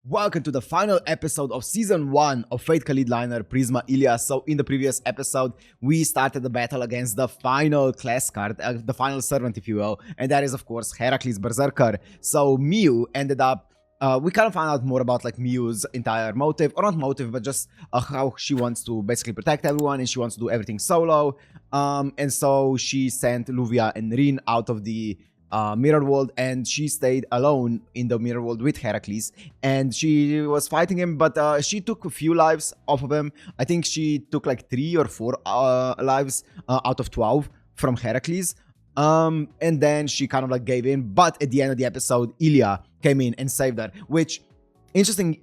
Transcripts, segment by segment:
Welcome to the final episode of Season 1 of Fate Kaleid liner Prisma Illya. So in the previous episode, we started the battle against the final class card, the final servant if you will, and that is of course Heracles Berserker. So Miu ended up, we kind of found out more about like Miu's entire motive, or not motive, but just how she wants to basically protect everyone and she wants to do everything solo. And so she sent Luvia and Rin out of the mirror world, and she stayed alone in the mirror world with Heracles, and she was fighting him, but she took a few lives off of him. I think she took like 3 or 4 lives out of 12 from Heracles, and then she kind of like gave in. But at the end of the episode, Illya came in and saved her, which interesting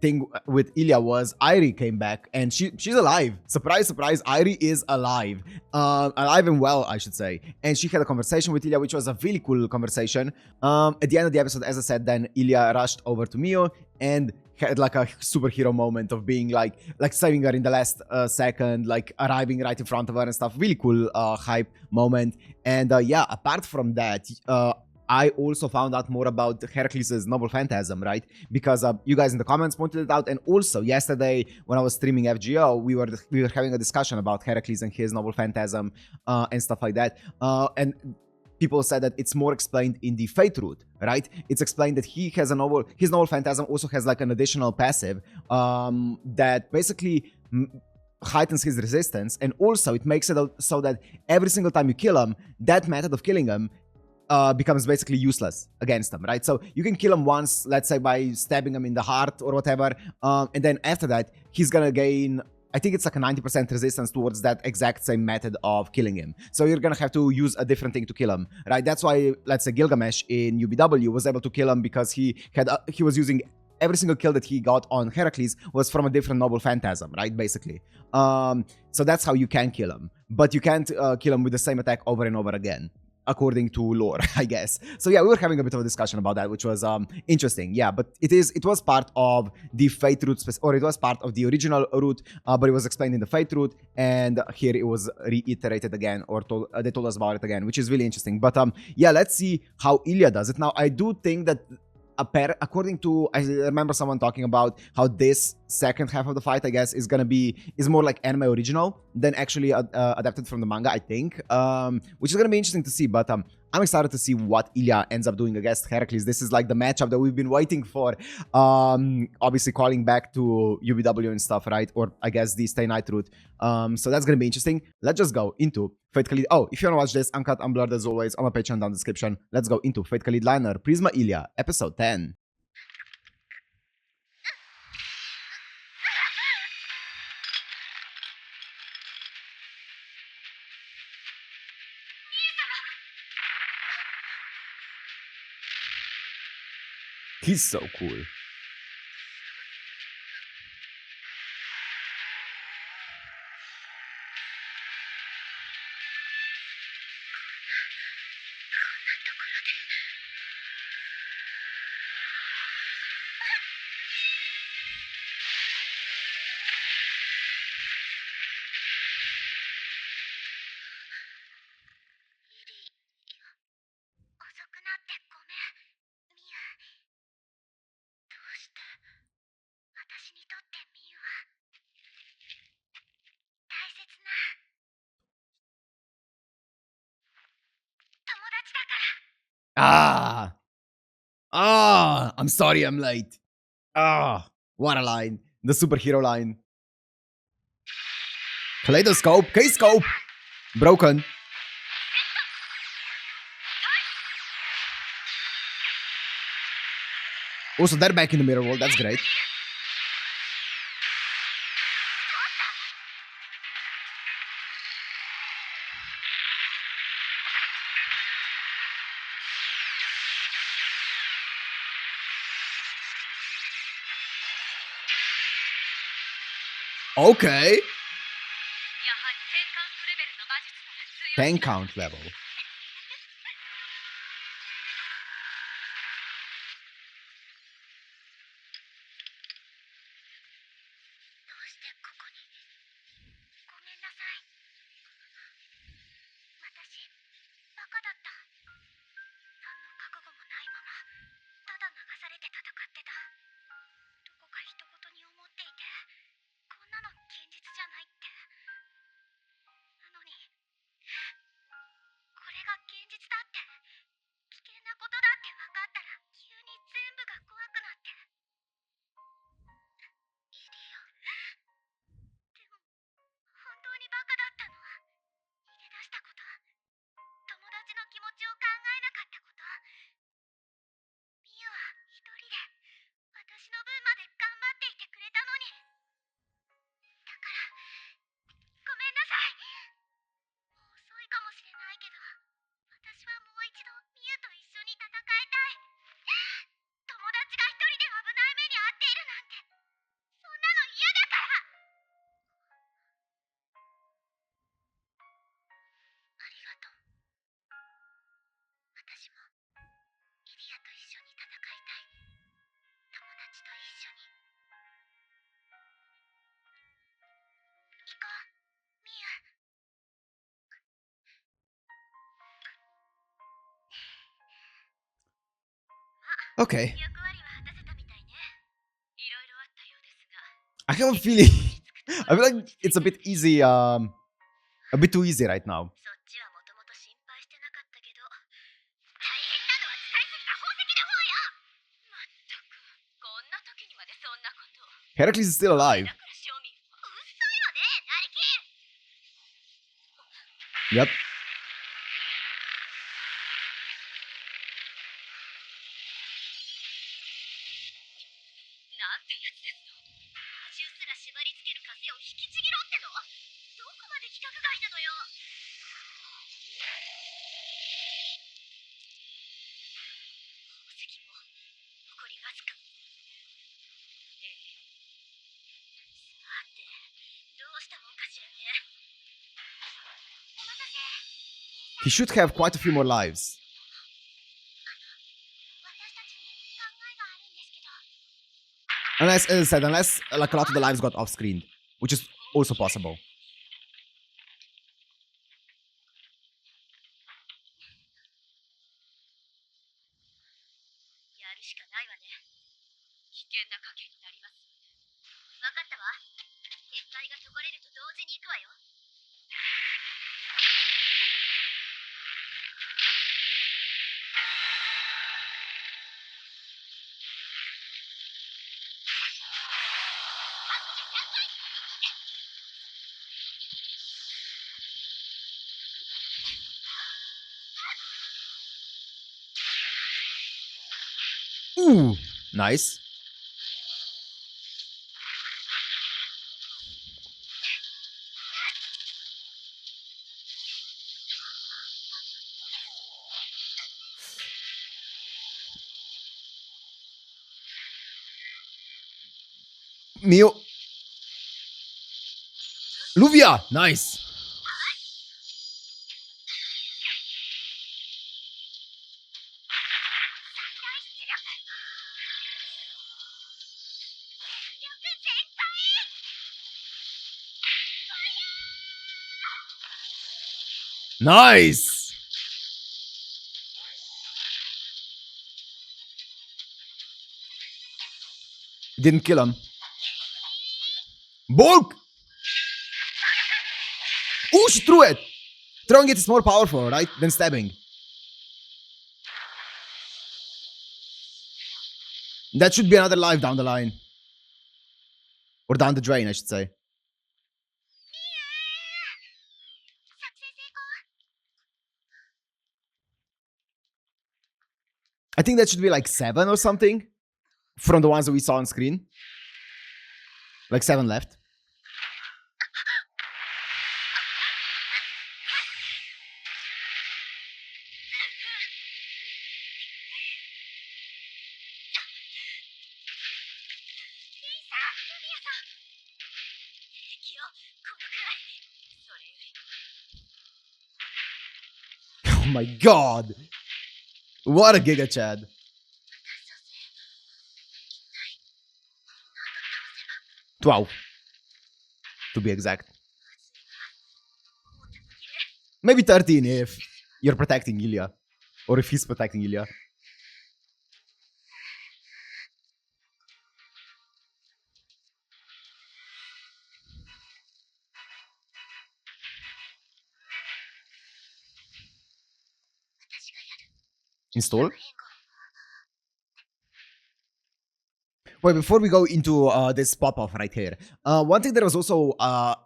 thing with Illya was Airi came back and she's alive. Surprise, surprise, Airi is alive. Alive and well, I should say. And she had a conversation with Illya, which was a really cool conversation. At the end of the episode, as I said, then Illya rushed over to Miu and had like a superhero moment of being like saving her in the last second, like arriving right in front of her and stuff. Really cool hype moment. And yeah, apart from that, I also found out more about Heracles' noble phantasm, right? Because you guys in the comments pointed it out, and also yesterday when I was streaming FGO, we were having a discussion about Heracles and his noble phantasm and stuff like that. And people said that it's more explained in the Fate route, right? It's explained that his noble phantasm also has like an additional passive that basically heightens his resistance, and also it makes it so that every single time you kill him, that method of killing him becomes basically useless against them, right? So you can kill him once, let's say by stabbing him in the heart or whatever, and then after that, he's gonna gain, I think it's like a 90% resistance towards that exact same method of killing him. So you're gonna have to use a different thing to kill him, right? That's why, let's say, Gilgamesh in UBW was able to kill him because he was using every single kill that he got on Heracles was from a different noble phantasm, right? Basically. So that's how you can kill him, but you can't kill him with the same attack over and over again, according to lore, I guess. So yeah, we were having a bit of a discussion about that, which was interesting. Yeah, but it was part of the Fate route, or it was part of the original route, but it was explained in the Fate route, and here it was reiterated again, or they told us about it again, which is really interesting. But yeah, let's see how Illya does it. Now, I do think that according to, I remember someone talking about how this second half of the fight, I guess, is more like anime original than actually adapted from the manga, I think, which is gonna be interesting to see. But I'm excited to see what Illya ends up doing against Heracles. This is like the matchup that we've been waiting for, obviously calling back to UBW and stuff, right? Or I guess the Stay Night route. So that's gonna be interesting. Let's just go into Fate Kaleid. Oh, if you wanna watch this uncut, unblurred as always, on my Patreon down in the description. Let's go into Fate Kaleid liner Prisma Illya, episode 10. He's so cool. I'm sorry I'm late. What a line. The superhero line. Kaleidoscope, K-scope, broken. Also, they're back in the mirror world, that's great. Okay. 10 count level. Okay. I have a feeling I feel like it's a bit easy, a bit too easy right now. Heracles is still alive. Yep. He should have quite a few more lives. Unless, as I said, unless like a lot of the lives got off screen, which is also possible. Ooh, nice. Mio. Luvia, nice. Nice. Didn't kill him. Bulk! Ooh, she threw it! Throwing it is more powerful, right? Than stabbing. That should be another life down the line. Or down the drain, I should say. I think that should be like 7 or something. From the ones that we saw on screen. Like 7 left. Oh my god! What a Giga Chad. Wow. To be exact. Maybe 13 if you're protecting Illya. Or if he's protecting Illya. Install? Wait, before we go into this pop-off right here, one thing that was also, I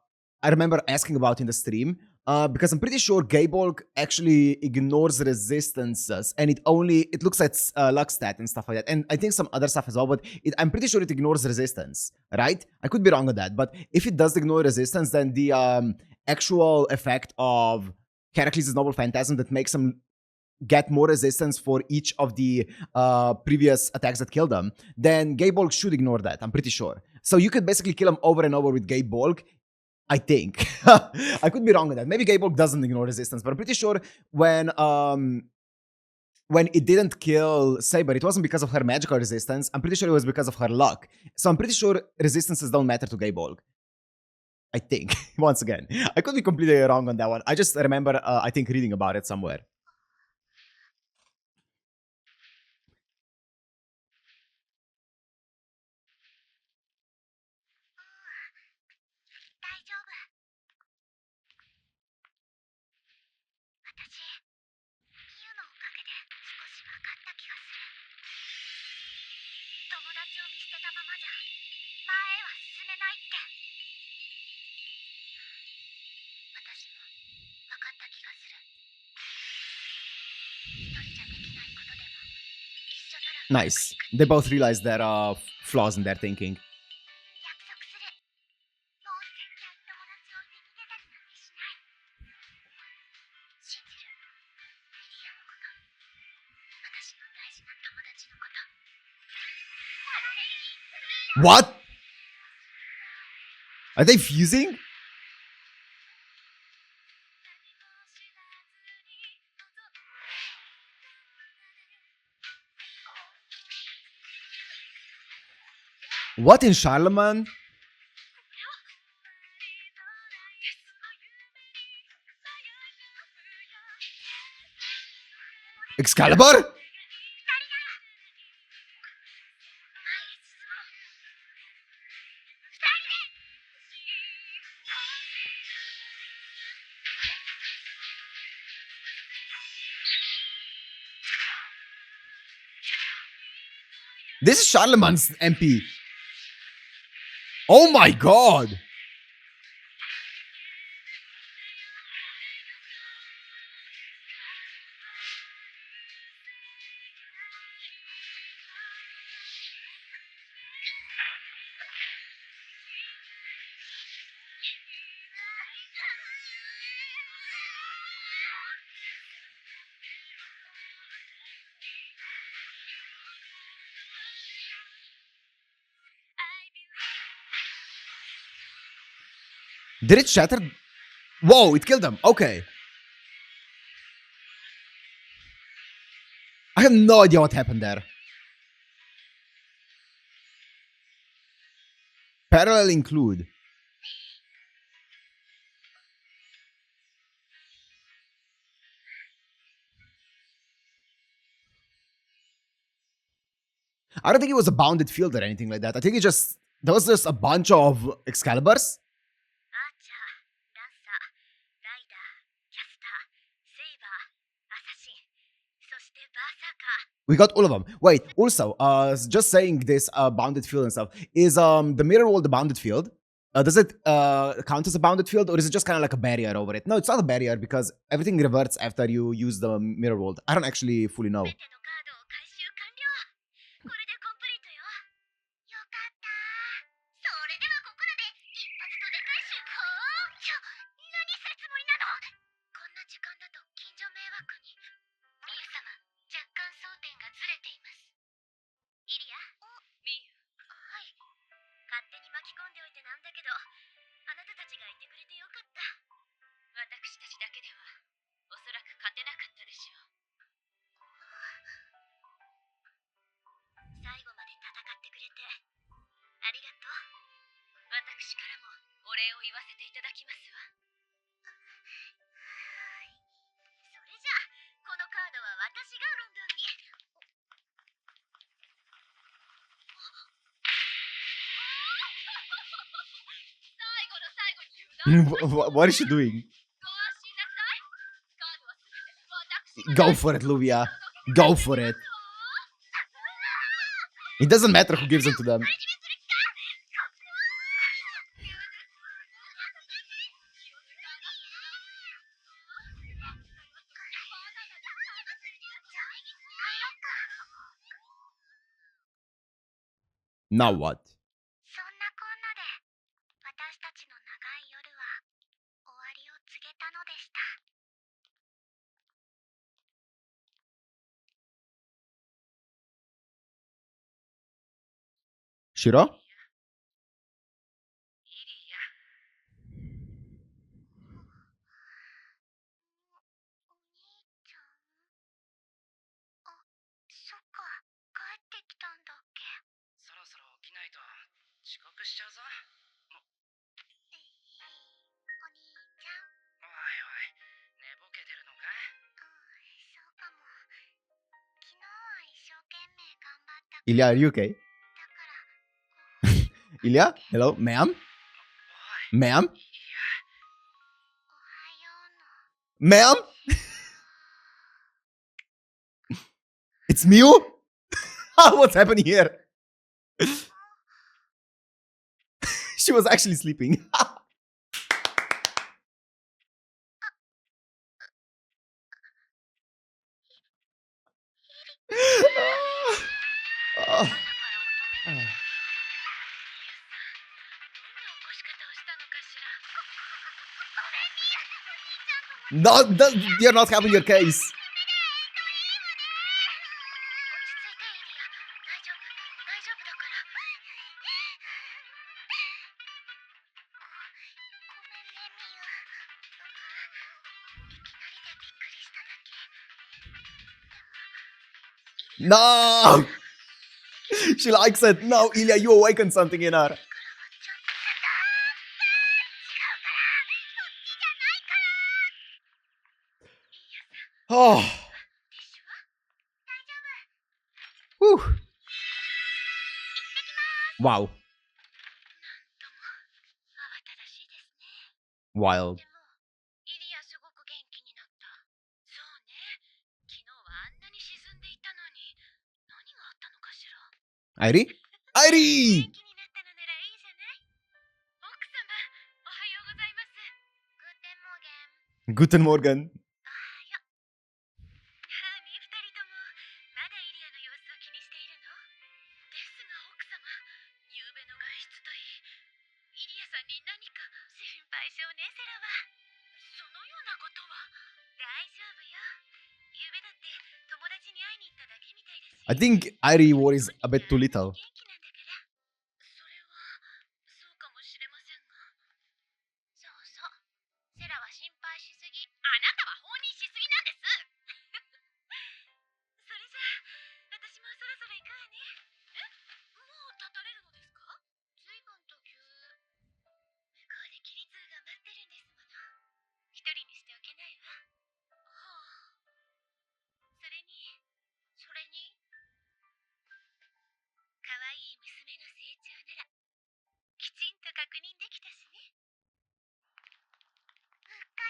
remember asking about in the stream, because I'm pretty sure Gaybolg actually ignores resistances, and it looks at luck stat and stuff like that, and I think some other stuff as well, but I'm pretty sure it ignores resistance, right? I could be wrong on that, but if it does ignore resistance, then the actual effect of Heracles' Noble Phantasm that makes him get more resistance for each of the previous attacks that killed them, then Gaybolg should ignore that, I'm pretty sure. So you could basically kill him over and over with Gaybolg, I think. I could be wrong on that. Maybe Gaybolg doesn't ignore resistance, but I'm pretty sure when it didn't kill Saber, it wasn't because of her magical resistance. I'm pretty sure it was because of her luck. So I'm pretty sure resistances don't matter to Gaybolg. I think. Once again. I could be completely wrong on that one. I just remember, I think, reading about it somewhere. Nice. They both realize there are flaws in their thinking. What? Are they fusing? What in Charlemagne? Excalibur? This is Charlemagne's MP. Oh my god! Did it shatter? Whoa, it killed them. Okay. I have no idea what happened there. Parallel include. I don't think it was a bounded field or anything like that. I think it just... There was just a bunch of Excaliburs. We got all of them. Wait, also, just saying this bounded field and stuff, is the mirror wall the bounded field? Does it count as a bounded field, or is it just kind of like a barrier over it? No, it's not a barrier because everything reverts after you use the mirror wall. I don't actually fully know. What is she doing? Go for it, Luvia. Go for it. It doesn't matter who gives them to them. Now what? Shiro? Illya, are you okay? Illya? Hello? Ma'am? Ma'am? Ma'am? It's Mew? What's happening here? She was actually sleeping. No, you're not helping your case. No! She likes it. No, Illya, you awakened something in her. Oh. Whew. Wow. Wild. Airi? Airi! Guten Morgen. I think Airi worries a bit too little.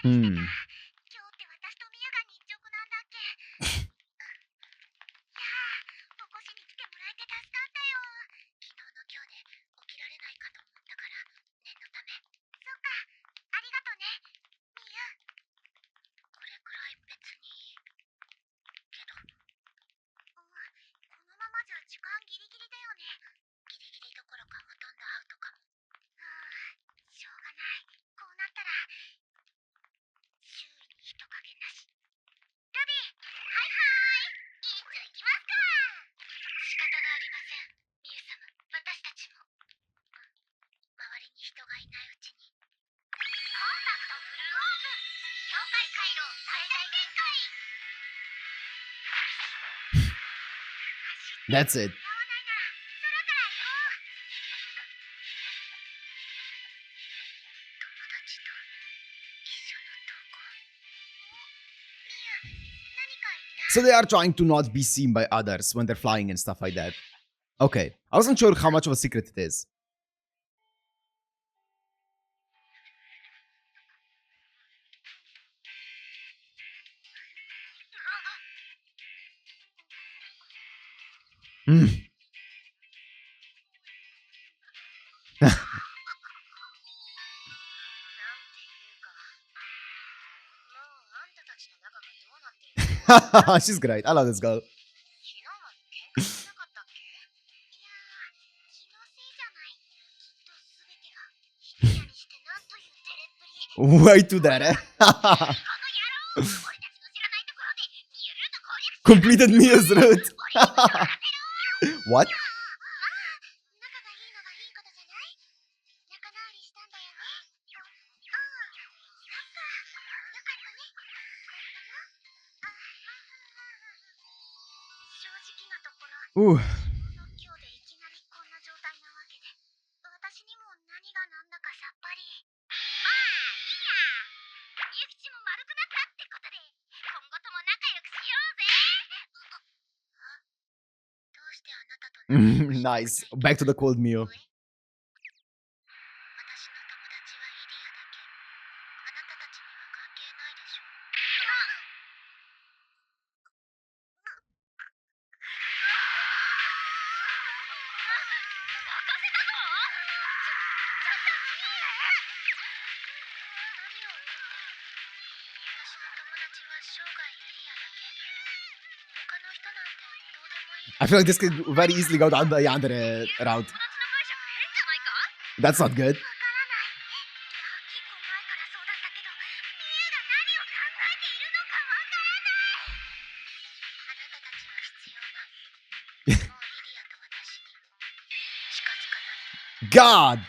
Hmm. That's it. So they are trying to not be seen by others when they're flying and stuff like that. Okay. I wasn't sure how much of a secret it is. She's great. I love this girl. Way too dead, eh? Completed Mia's route. What? Ooh. Nice. Back to the cold meal. I feel like this could very easily go down the yandere route. That's not good. God!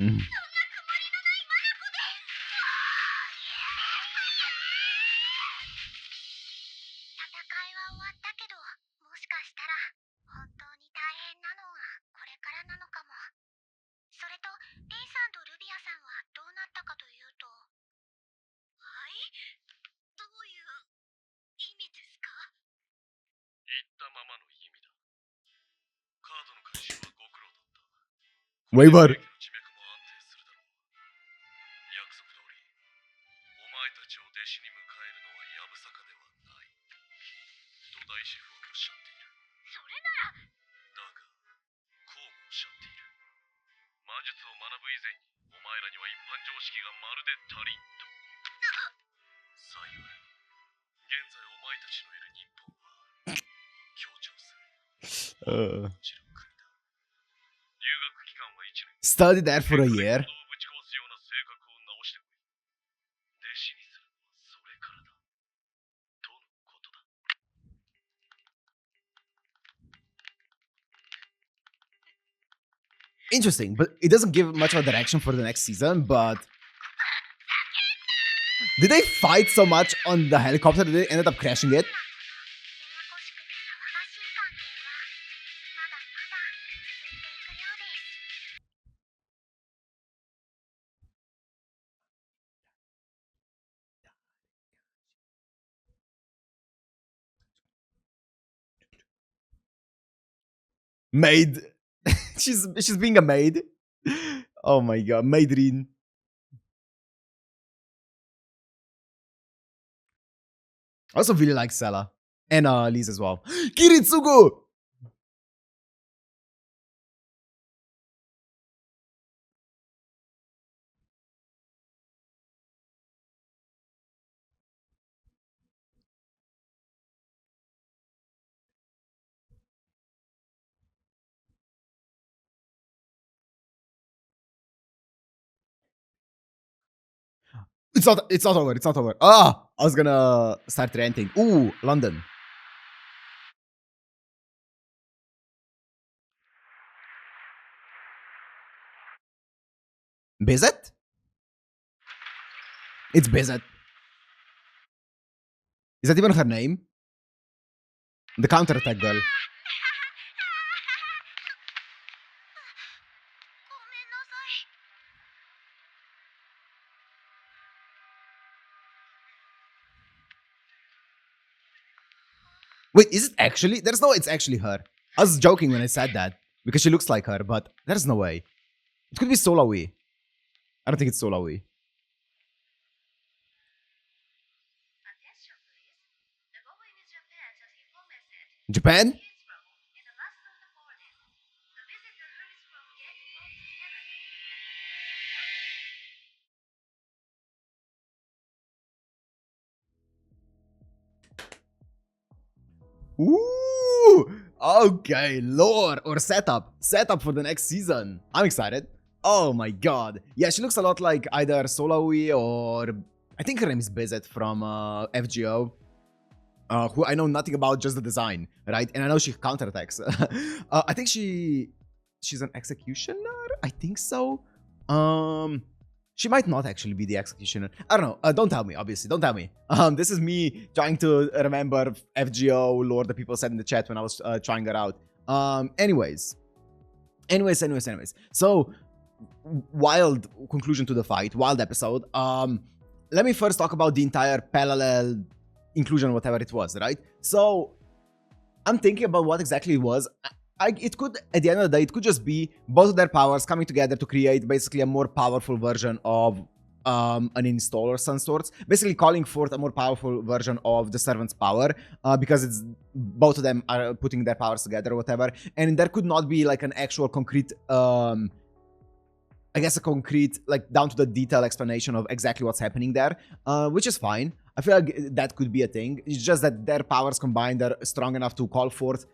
Mm. Waiver. Study there for a year. Interesting, but it doesn't give much of a direction for the next season, but... Did they fight so much on the helicopter that they ended up crashing it? Maid. she's being a maid. Oh my god, maidrin. I also really like Sela. And Liz as well. Kiritsugu! It's not over. It's not over. Ah! I was gonna start ranting. Ooh, London. Bizet? It's Bizet. Is that even her name? The counterattack girl. Wait, is it actually? There's no, it's actually her. I was joking when I said that because she looks like her, but there's no way. It could be Solawi. I don't think it's Solawi. Japan? Ooh! Okay, lore or setup. Setup for the next season. I'm excited. Oh my god. Yeah, she looks a lot like either Solawi or... I think her name is Bizet from FGO. Who I know nothing about, just the design, right? And I know she counterattacks. I think she's an executioner? I think so. She might not actually be the executioner. I don't know. Don't tell me, obviously. Don't tell me. This is me trying to remember FGO lore that people said in the chat when I was trying it out. Anyways. So, wild conclusion to the fight. Wild episode. Let me first talk about the entire parallel inclusion, whatever it was, right? So, I'm thinking about what exactly it was. It could, at the end of the day, it could just be both of their powers coming together to create basically a more powerful version of an installer of some sorts, basically calling forth a more powerful version of the servant's power, because it's both of them are putting their powers together or whatever, and there could not be like an actual concrete I guess a concrete, like down to the detail explanation of exactly what's happening there, which is fine. I feel like that could be a thing. It's just that their powers combined are strong enough to call forth,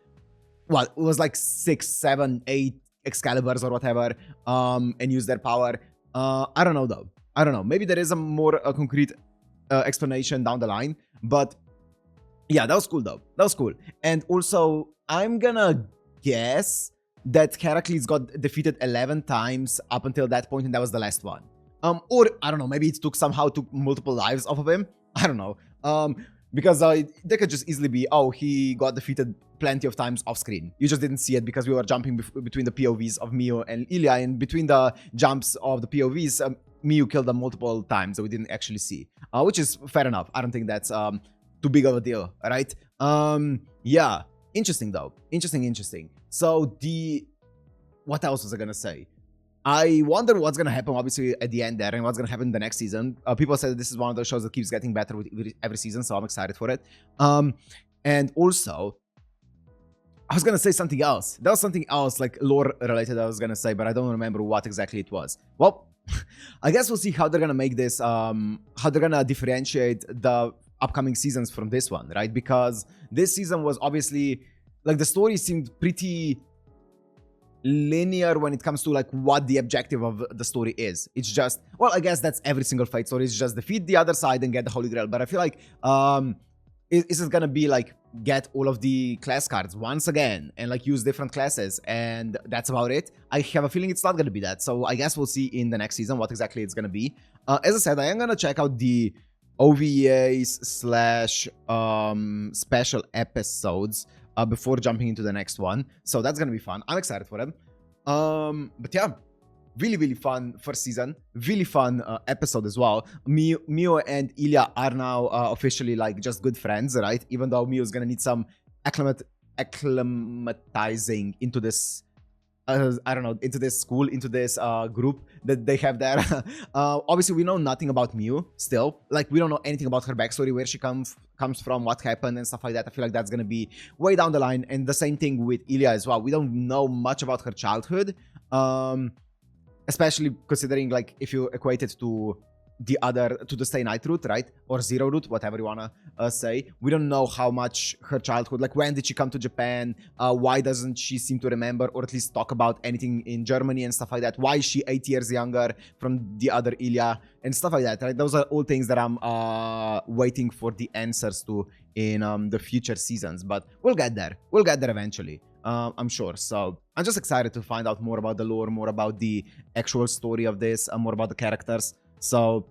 well, it was like 6, 7, 8 Excaliburs or whatever, and use their power. I don't know though. I don't know. Maybe there is a more concrete explanation down the line, but yeah, that was cool though. That was cool. And also, I'm gonna guess that Heracles got defeated 11 times up until that point, and that was the last one. Or, I don't know, maybe it somehow took multiple lives off of him. I don't know. Because they could just easily be, oh, he got defeated plenty of times off screen. You just didn't see it because we were jumping between the POVs of Miu and Illya, and between the jumps of the POVs, Miu killed them multiple times that we didn't actually see. Which is fair enough. I don't think that's too big of a deal, right? Yeah. Interesting though. Interesting. So what else was I gonna say? I wonder what's gonna happen, obviously, at the end there, and what's gonna happen in the next season. People said this is one of those shows that keeps getting better with every season, so I'm excited for it. And also, I was gonna say something else. There was something else, like lore related, I was gonna say, but I don't remember what exactly it was. Well, I guess we'll see how they're gonna make this, how they're gonna differentiate the upcoming seasons from this one, right? Because this season was obviously, like, the story seemed pretty linear when it comes to like what the objective of the story is. It's just, well, I guess that's every single Fate story. It's just defeat the other side and get the Holy Grail. But I feel like is it gonna be like get all of the class cards once again and like use different classes and that's about it? I have a feeling it's not gonna be that. So I guess we'll see in the next season what exactly it's gonna be. As I said, I am gonna check out the OVAs / special episodes before jumping into the next one. So that's gonna be fun. I'm excited for them. But yeah, really fun first season. Really fun episode as well. Miu and Illya are now officially like just good friends, right? Even though Miu is gonna need some acclimatizing into this, I don't know, into this school, into this group that they have there. Obviously, we know nothing about Miu still. Like, we don't know anything about her backstory, where she comes from, what happened, and stuff like that. I feel like that's going to be way down the line. And the same thing with Illya as well. We don't know much about her childhood, especially considering, like, if you equate it to the Stay Night route, right? Or Zero route, whatever you wanna say. We don't know how much her childhood, like when did she come to Japan? Why doesn't she seem to remember or at least talk about anything in Germany and stuff like that? Why is she 8 years younger from the other Illya and stuff like that, right? Those are all things that I'm waiting for the answers to in the future seasons, but we'll get there. We'll get there eventually. I'm sure. So I'm just excited to find out more about the lore, more about the actual story of this, more about the characters. So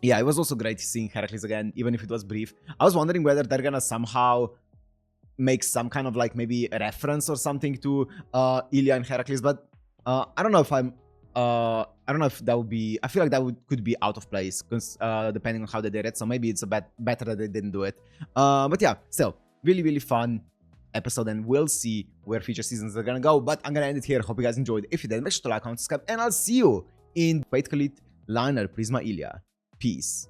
yeah, it was also great seeing Heracles again, even if it was brief. I was wondering whether they're gonna somehow make some kind of like maybe a reference or something to Illya and Heracles, but I don't know if I don't know if that would be. I feel like that could be out of place, because depending on how they did it. So maybe it's better that they didn't do it. But yeah, still really fun episode, and we'll see where future seasons are gonna go. But I'm gonna end it here. Hope you guys enjoyed. If you did, make sure to like, comment, subscribe, and I'll see you in Fate Kaleid Liner Prisma Illya. Peace.